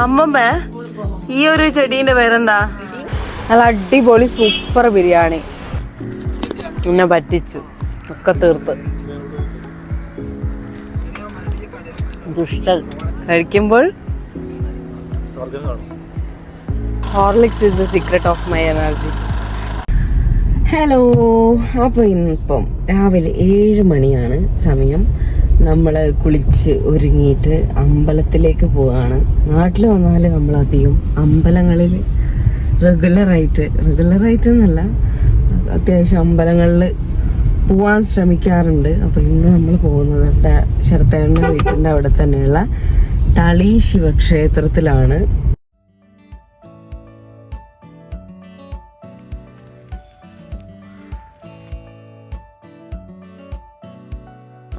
അമ്മമ്മ ഈ ഒരു ചെടീന്റെ പേരെന്താ? നല്ല അടിപൊളി സൂപ്പർ ബിരിയാണി. പിന്നെ പറ്റിച്ചു ഒക്കെ തീർത്ത്. ദുഷ്ടൻ കഴിക്കുമ്പോൾ Horlicks is the secret of my energy. Hello, അപ്പോൾ ഇന്നിപ്പം രാവിലെ 7 മണിയാണ് സമയം. നമ്മൾ കുളിച്ച് ഒരുങ്ങിയിട്ട് അമ്പലത്തിലേക്ക് പോവുകയാണ്. നാട്ടിൽ വന്നാൽ നമ്മളധികം അമ്പലങ്ങളിൽ റെഗുലറായിട്ട് എന്നല്ല, അത്യാവശ്യം അമ്പലങ്ങളിൽ പോവാൻ ശ്രമിക്കാറുണ്ട്. അപ്പോൾ ഇന്ന് നമ്മൾ പോകുന്നത് ശരത്തേണ്ണ വീട്ടിൻ്റെ അവിടെ തന്നെയുള്ള തളി ശിവക്ഷേത്രത്തിലാണ്.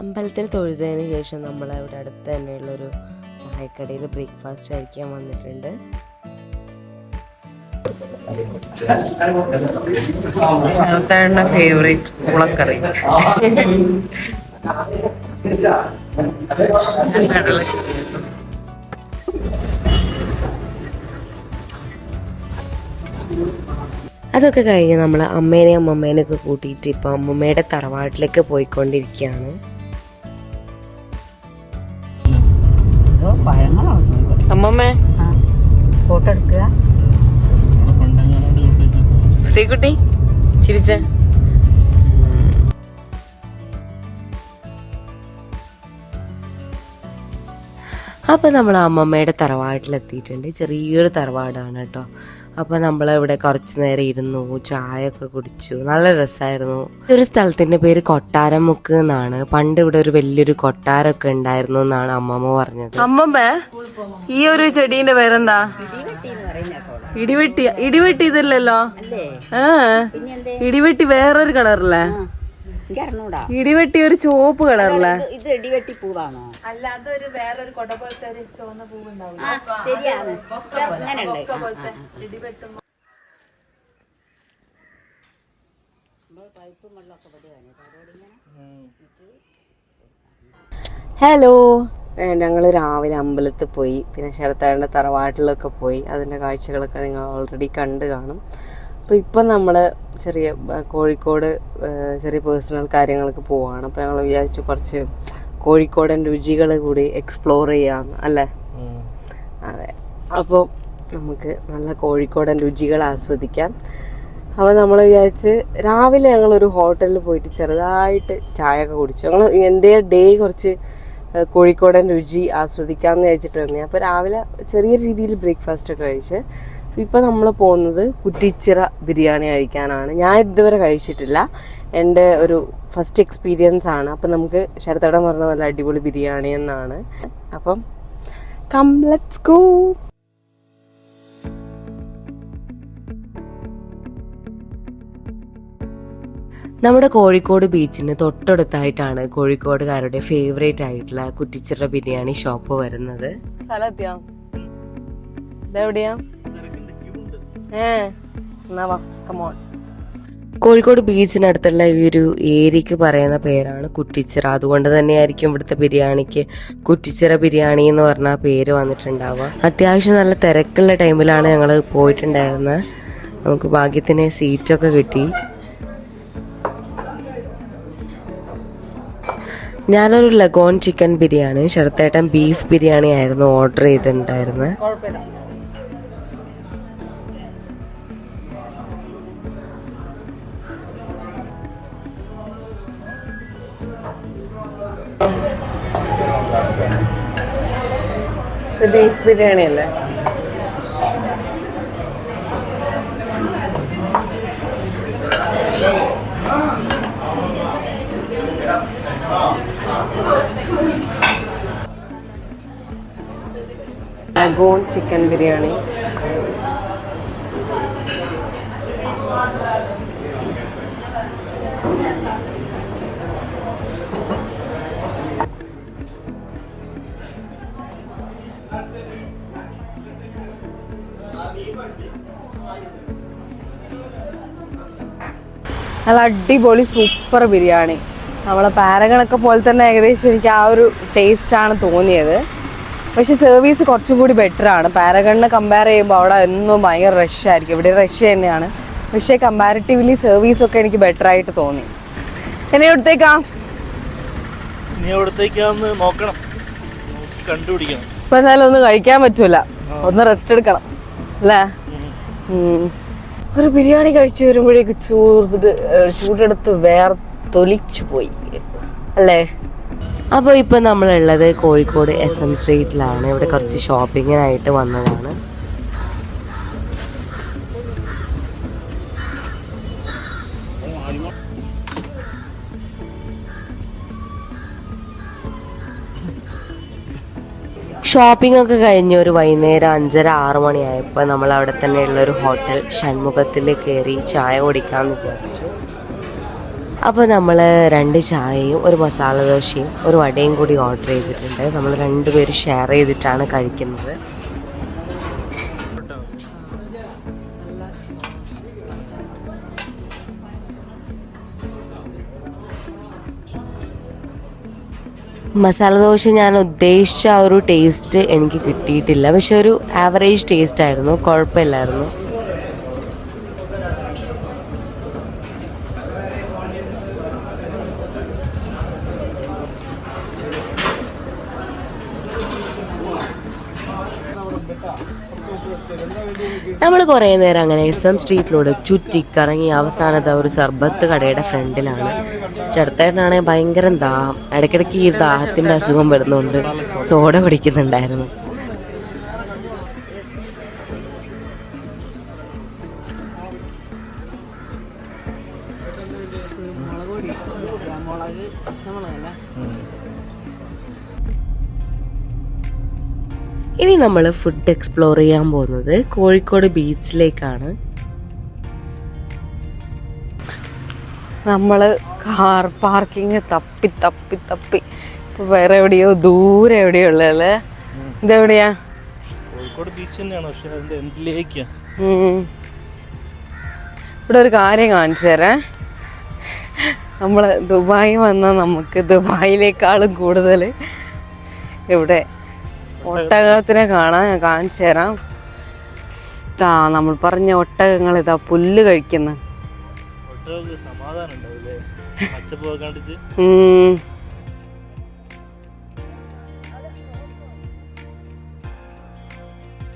അമ്പലത്തിൽ തൊഴുതതിന് ശേഷം നമ്മൾ ഇവിടെ അടുത്ത് തന്നെയുള്ളൊരു ചായക്കടയിൽ ബ്രേക്ക്ഫാസ്റ്റ് കഴിക്കാൻ വന്നിട്ടുണ്ട്. ശരത്തേണ്ണ ഫേവറേറ്റ് മുളക്കറി. അതൊക്കെ കഴിഞ്ഞ് നമ്മൾ അമ്മേനെയും അമ്മമ്മേനെയൊക്കെ കൂട്ടിയിട്ട് ഇപ്പം അമ്മമ്മയുടെ തറവാട്ടിലേക്ക് പോയിക്കൊണ്ടിരിക്കുകയാണ്. അമ്മമ്മേ ഫോട്ടോ എടുക്കുക. ശ്രീകുട്ടി ചിരിച്ച. അപ്പോൾ നമ്മൾ അമ്മമ്മയുടെ തറവാട്ടിലെത്തിയിട്ടുണ്ട്. ചെറിയൊരു തറവാടാണ് കേട്ടോ. അപ്പോൾ നമ്മളിവിടെ കുറച്ച് നേരം ഇരുന്നു, ചായ ഒക്കെ കുടിച്ചു. നല്ല രസമായിരുന്നു. ഒരു സ്ഥലത്തിന്റെ പേര് കൊട്ടാരമുക്ക് എന്നാണ്. പണ്ട് ഇവിടെ ഒരു വലിയൊരു കൊട്ടാരമൊക്കെ ഉണ്ടായിരുന്നു എന്നാണ് അമ്മമ്മ പറഞ്ഞത്. അമ്മമ്മ ഈ ഒരു ചെടീന്റെ പേരെന്താ? ഇടിവെട്ടി ഇതല്ലല്ലോ. ഇടിവെട്ടി വേറൊരു കളറല്ലേ? ഇടിവെട്ടി ഒരു ചുവപ്പ് കളറല്ലേ? ഇത് ഇടിവെട്ടി പൂവാണോ? അല്ല, അതൊരു വേറൊരു കൊട പോലത്തെ ഒരു ചുവന്ന പൂവുണ്ടാവും. ശരിയാണ്. ഹലോ, ഞങ്ങൾ രാവിലെ അമ്പലത്തിൽ പോയി, പിന്നെ ശരത്തേണ്ണ തറവാട്ടിലൊക്കെ പോയി. അതിൻ്റെ കാഴ്ചകളൊക്കെ നിങ്ങൾ ഓൾറെഡി കണ്ടു കാണും. അപ്പോൾ ഇപ്പം നമ്മൾ ചെറിയ കോഴിക്കോട് ചെറിയ പേഴ്സണൽ കാര്യങ്ങളൊക്കെ പോവുകയാണ്. അപ്പോൾ ഞങ്ങൾ വിചാരിച്ചു കുറച്ച് കോഴിക്കോടൻ രുചികൾ കൂടി എക്സ്പ്ലോർ ചെയ്യാം അല്ലേ? അതെ, അപ്പോൾ നമുക്ക് നല്ല കോഴിക്കോടൻ രുചികൾ ആസ്വദിക്കാം. അപ്പോൾ നമ്മൾ വിചാരിച്ച് രാവിലെ ഞങ്ങളൊരു ഹോട്ടലിൽ പോയിട്ട് ചെറുതായിട്ട് ചായ ഒക്കെ കുടിച്ചു. ഞങ്ങൾ എൻ്റെ ഡേ കുറച്ച് കോഴിക്കോടൻ രുചി ആസ്വദിക്കാമെന്ന് വിചാരിച്ചിട്ട് തന്നെ. അപ്പോൾ രാവിലെ ചെറിയ രീതിയിൽ ബ്രേക്ക്ഫാസ്റ്റ് ഒക്കെ കഴിച്ച് ഇപ്പോൾ നമ്മൾ പോകുന്നത് കുറ്റിച്ചിറ ബിരിയാണി കഴിക്കാനാണ്. ഞാൻ ഇതുവരെ കഴിച്ചിട്ടില്ല, എൻ്റെ ഒരു ഫസ്റ്റ് എക്സ്പീരിയൻസ് ആണ്. അപ്പം നമുക്ക് ശരത്തേടം പറഞ്ഞ നല്ല അടിപൊളി ബിരിയാണി എന്നാണ്. അപ്പം കം ലെറ്റ്സ് ഗോ. നമ്മുടെ കോഴിക്കോട് ബീച്ചിന് തൊട്ടടുത്തായിട്ടാണ് കോഴിക്കോടുകാരുടെ ഫേവറേറ്റ് ആയിട്ടുള്ള കുറ്റിച്ചിറ ബിരിയാണി ഷോപ്പ് വരുന്നത്. ഇതെവിടെയാ? കോഴിക്കോട് ബീച്ചിനടുത്തുള്ള ഈ ഒരു ഏരിയക്ക് പറയുന്ന പേരാണ് കുറ്റിച്ചിറ. അതുകൊണ്ട് തന്നെയായിരിക്കും ഇവിടുത്തെ ബിരിയാണിക്ക് കുറ്റിച്ചിറ ബിരിയാണി എന്ന് പറഞ്ഞ പേര് വന്നിട്ടുണ്ടാവുക. അത്യാവശ്യം നല്ല തിരക്കുള്ള ടൈമിലാണ് ഞങ്ങൾ പോയിട്ടുണ്ടായിരുന്നത്. നമുക്ക് ഭാഗ്യത്തിന് സീറ്റൊക്കെ കിട്ടി. ഞാനൊരു ലഗോൺ ചിക്കൻ ബിരിയാണി, ശരത്തേട്ടൻ ബീഫ് ബിരിയാണി ആയിരുന്നു ഓർഡർ ചെയ്തിട്ടുണ്ടായിരുന്നത്. ബീഫ് ബിരിയാണി അല്ലേ? Leghorn chicken biryani. നല്ല അടിപൊളി സൂപ്പർ ബിരിയാണി. നമ്മളെ പാരഗണൊക്കെ പോലെ തന്നെ ഏകദേശം എനിക്ക് ആ ഒരു ടേസ്റ്റാണ് തോന്നിയത്. പക്ഷെ സർവീസ് കുറച്ചും കൂടി ബെറ്റർ ആണ്. പാരഗണിനെ കമ്പയർ ചെയ്യുമ്പോൾ അവിടെ എന്നും ഭയങ്കര റഷ് ആയിരിക്കും. ഇവിടെ റഷ് തന്നെയാണ്, പക്ഷേ കമ്പാരിറ്റീവ്ലി സർവീസൊക്കെ എനിക്ക് ബെറ്റർ ആയിട്ട് തോന്നി. എന്നെ എവിടത്തേക്കാ നോക്കണം, കണ്ടുപിടിക്കണം. ഇപ്പൊ എന്തായാലും ഒന്നും കഴിക്കാൻ പറ്റൂല, ഒന്ന് റെസ്റ്റ് എടുക്കണം അല്ലേ. ഒരു ബിരിയാണി കഴിച്ചു വരുമ്പോഴേക്ക് ചൂടെടുത്ത് തൊലിച്ചു പോയി അല്ലേ. അപ്പോൾ ഇപ്പം നമ്മളുള്ളത് കോഴിക്കോട് SM സ്ട്രീറ്റിലാണ്. ഇവിടെ കുറച്ച് ഷോപ്പിങ്ങിനായിട്ട് വന്നതാണ്. ഷോപ്പിംഗ് ഒക്കെ കഴിഞ്ഞ് ഒരു വൈകുന്നേരം 5:30-6 മണിയായപ്പോൾ നമ്മൾ അവിടെ തന്നെയുള്ളൊരു ഹോട്ടൽ ഷൺമുഖത്തിൽ കയറി ചായ കുടിക്കാമെന്ന് വിചാരിച്ചു. അപ്പോൾ നമ്മൾ 2 ചായയും ഒരു മസാല ദോശയും ഒരു വടയും കൂടി ഓർഡർ ചെയ്തിട്ടുണ്ട്. നമ്മൾ 2 പേരും ഷെയർ ചെയ്തിട്ടാണ് കഴിക്കുന്നത്. മസാല ദോശ ഞാൻ ഉദ്ദേശിച്ച ആ ഒരു ടേസ്റ്റ് എനിക്ക് കിട്ടിയിട്ടില്ല, പക്ഷെ ഒരു ആവറേജ് ടേസ്റ്റ് ആയിരുന്നു, കുഴപ്പമില്ലായിരുന്നു. നമ്മൾ കുറേ നേരം അങ്ങനെ SM സ്ട്രീറ്റിലൂടെ ചുറ്റിക്കറങ്ങി അവസാനത്തെ ഒരു സർബത്ത് കടയുടെ ഫ്രണ്ടിലാണ്. ചെറുത്തായിട്ടാണെങ്കിൽ ഭയങ്കര ദാഹം, ഇടയ്ക്കിടയ്ക്ക് ഈ ദാഹത്തിൻ്റെ അസുഖം വരുന്നുണ്ട്, സോഡ കുടിക്കുന്നുണ്ടായിരുന്നു. ഇനി നമ്മൾ ഫുഡ് എക്സ്പ്ലോർ ചെയ്യാൻ പോകുന്നത് കോഴിക്കോട് ബീച്ചിലേക്കാണ്. നമ്മൾ കാർ പാർക്കിങ് തപ്പി തപ്പി തപ്പി ഇപ്പൊ വേറെ എവിടെയോ ദൂരെ എവിടെയോ ഉള്ളതല്ലേ. ഇതെവിടെയാ? കോഴിക്കോട് ബീച്ച് തന്നെയാണ്, പക്ഷെ അതിന്റെ എൻഡിലേക്കാ. ഇവിടെ ഒരു കാര്യം കാണിച്ചു തരാം. നമ്മൾ ദുബായി വന്നാൽ നമുക്ക് ദുബായിലേക്കാളും കൂടുതൽ ഇവിടെ ഒട്ടകത്തിനെ കാണാൻ ഞാൻ കാണിച്ചു തരാം. നമ്മൾ പറഞ്ഞ ഒട്ടകങ്ങൾ ഇതാ പുല്ല് കഴിക്കുന്ന.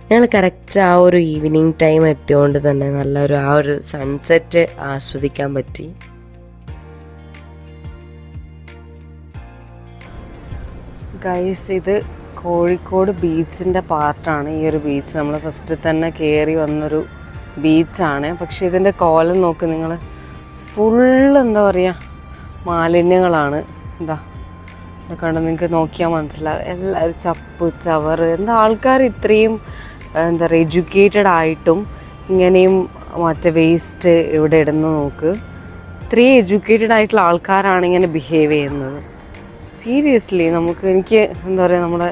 ഞങ്ങൾ കറക്റ്റ് ആ ഒരു ഈവനിങ് ടൈം എത്തിയോണ്ട് തന്നെ നല്ലൊരു ആ ഒരു സൺസെറ്റ് ആസ്വദിക്കാൻ പറ്റി. ഗൈസ്, ഇത് കോഴിക്കോട് ബീച്ചിൻ്റെ പാർട്ടാണ്. ഈ ഒരു ബീച്ച് നമ്മൾ ഫസ്റ്റ് തന്നെ കയറി വന്നൊരു ബീച്ചാണ്. പക്ഷെ ഇതിൻ്റെ കോലം നോക്ക് നിങ്ങൾ, ഫുള്ള് എന്താ പറയുക മാലിന്യങ്ങളാണ്. എന്താ കണ്ട് നിങ്ങൾക്ക് നോക്കിയാൽ മനസ്സിലാവും. എല്ലാവരും ചപ്പ് ചവറ്, എന്താ ആൾക്കാർ ഇത്രയും എന്താ പറയുക എഡ്യൂക്കേറ്റഡ് ആയിട്ടും ഇങ്ങനെയും മറ്റേ വേസ്റ്റ് ഇവിടെ ഇടുന്നു നോക്ക്. ഇത്രയും എഡ്യൂക്കേറ്റഡ് ആയിട്ടുള്ള ആൾക്കാരാണ് ഇങ്ങനെ ബിഹേവ് ചെയ്യുന്നത്. സീരിയസ്ലി എനിക്ക് എന്താ പറയുക നമ്മുടെ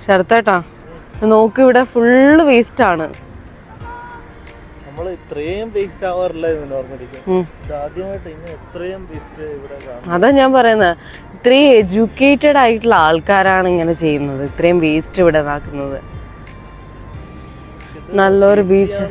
ശരത്തേട്ടാ നോക്ക്, ഇവിടെ ഫുള്ള് വേസ്റ്റ് ആണ്. അതാ ഞാൻ പറയുന്നത്, ഇത്രയും എഡ്യൂക്കേറ്റഡ് ആയിട്ടുള്ള ആൾക്കാരാണ് ഇങ്ങനെ ചെയ്യുന്നത്, ഇത്രയും വേസ്റ്റ് ഇവിടെ ഇതാക്കുന്നത്. നല്ലൊരു ബീച്ച്.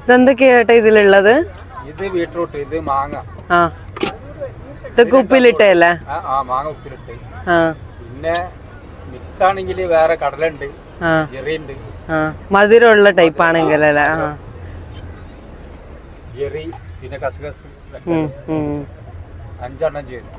ഇതെന്തൊക്കെയാ ചേട്ടാ ഇതിലുള്ളത്? ഇത് ബീട്രൂട്ട്, ഇത് മാങ്ങ. ആ, ഇതൊക്കെ ഉപ്പിലിട്ടല്ലേ? മാങ്ങ ഉപ്പിലിട്ട്. പിന്നെ മിക്സ് ആണെങ്കിൽ വേറെ കടലുണ്ട്, ജെറിയുണ്ട്. മധുരമുള്ള ടൈപ്പ് ആണെങ്കിൽ അല്ലേ? ജെറി, പിന്നെ കസ്കസ് 5 ചെയ്തു.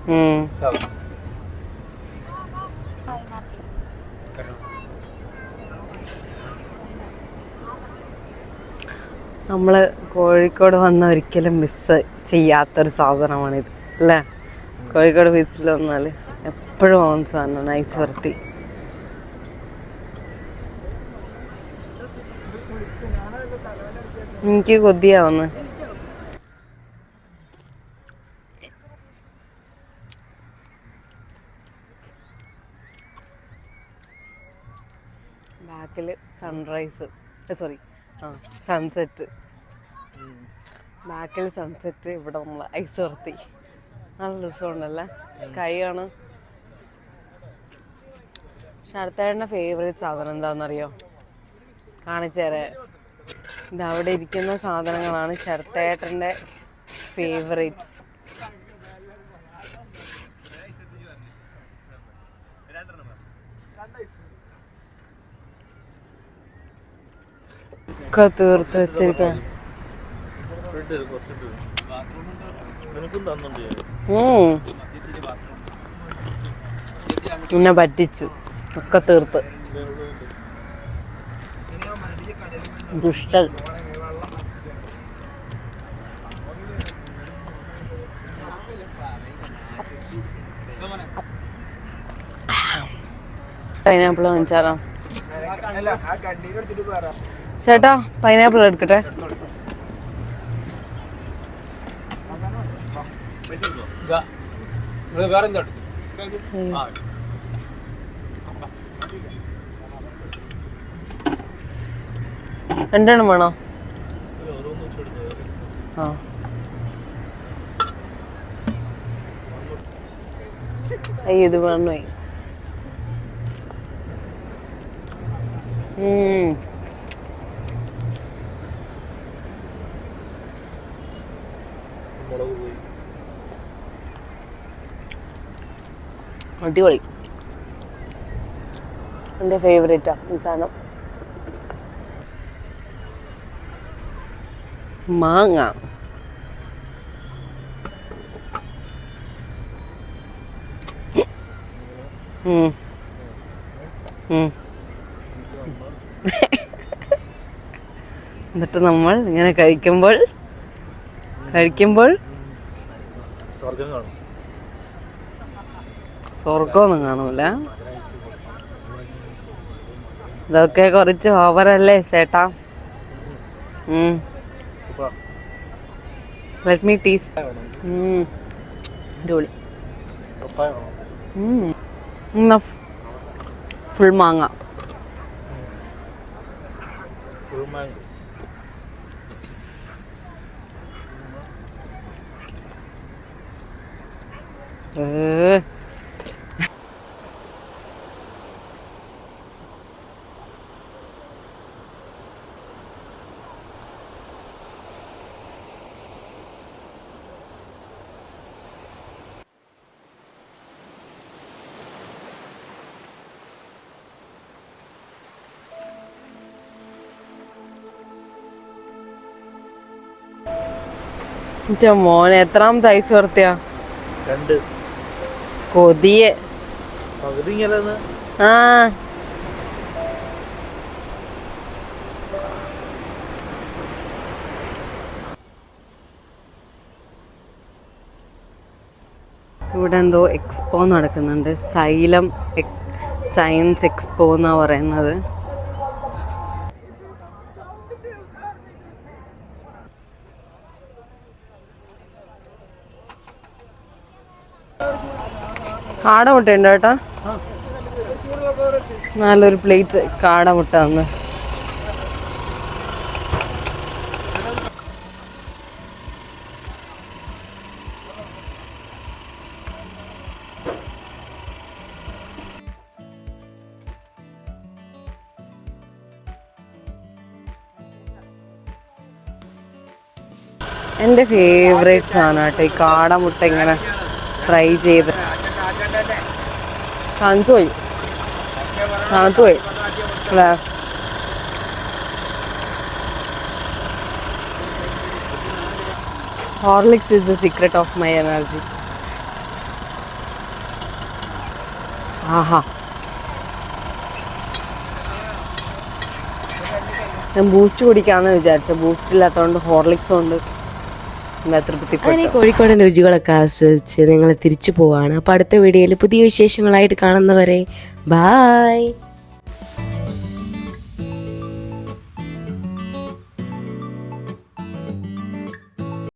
നമ്മൾ കോഴിക്കോട് വന്ന ഒരിക്കലും മിസ് ചെയ്യാത്തൊരു സാധനമാണിത് അല്ലേ? കോഴിക്കോട് ബീച്ചിൽ വന്നാൽ എപ്പോഴും ആവുന്ന സാധനമാണ് ഐസ് വരട്ടി. എനിക്ക് കൊതിയാവുന്നു. ബാക്കിൽ സൺറൈസ്, സോറി സൺസെറ്റ്. ബാക്കിൽ സൺസെറ്റ്, ഇവിടെ നമ്മൾ ഐസ് വർത്തി. നല്ല രസമുണ്ടല്ലേ, സ്കൈ ആണ്. ശരത്തേട്ടൻ്റെ ഫേവറേറ്റ് സാധനം എന്താണെന്നറിയോ? കാണിച്ചു തരാം. ഇത് അവിടെ ഇരിക്കുന്ന സാധനങ്ങളാണ് ശരത്തേട്ടൻ്റെ ഫേവറേറ്റ്. ഒക്കെ തീർത്ത് വെച്ചിരിക്കാൻ. പിന്നെ പറ്റിച്ചു, ഒക്കെ തീർത്ത്. ദുഷ്ടൻ. പൈനാപ്പിൾ വാങ്ങിച്ചാലോ ചേട്ടാ? പൈനാപ്പിൾ എടുക്കട്ടെ. രണ്ടെണ്ണം വേണോ? ആ അയ്യോ ഇത് വേണോ? അടിപൊളി. എൻ്റെ ഫേവറേറ്റാ ഈ സാധനം. മാങ്ങ. എന്നിട്ട് നമ്മൾ ഇങ്ങനെ കഴിക്കുമ്പോൾ സ്വർഗമൊന്നും കാണൂല. ഇതൊക്കെ കുറച്ച് ഓവറല്ലേ ചേട്ടാ? Let me taste. അടിപൊളി. ഫുൾ മാങ്ങ. മോനെ എത്രാമത്തെ ഐസ് വർത്തിയാ? കൊതിയെ. ആ ഇവിടെ എന്തോ എക്സ്പോ നടക്കുന്നുണ്ട്. സൈലം സയൻസ് എക്സ്പോ എന്നാ പറയുന്നത്. കാടമുട്ട ഉണ്ട് കേട്ടോ. നല്ലൊരു പ്ലേറ്റ് കാടമുട്ട തന്ന്. എൻ്റെ ഫേവറേറ്റ് സാധനം കേട്ടോ ഈ കാടമുട്ട ഇങ്ങനെ ഫ്രൈ ചെയ്ത്. തണുത്തുപോയി അല്ലേ? Horlicks is the secret of my energy. ആഹാ, ഞാൻ ബൂസ്റ്റ് കുടിക്കാമെന്ന് വിചാരിച്ചു. ബൂസ്റ്റ് ഇല്ലാത്തതുകൊണ്ട് ഹോർലിക്സ് കൊണ്ട് അങ്ങനെ കോഴിക്കോടൻ രുചികളൊക്കെ ആസ്വദിച്ച് നിങ്ങൾ തിരിച്ചു പോവാണ്. അപ്പോൾ അടുത്ത വീഡിയോയിൽ പുതിയ വിശേഷങ്ങളായിട്ട് കാണുന്നവരെ ബായ്.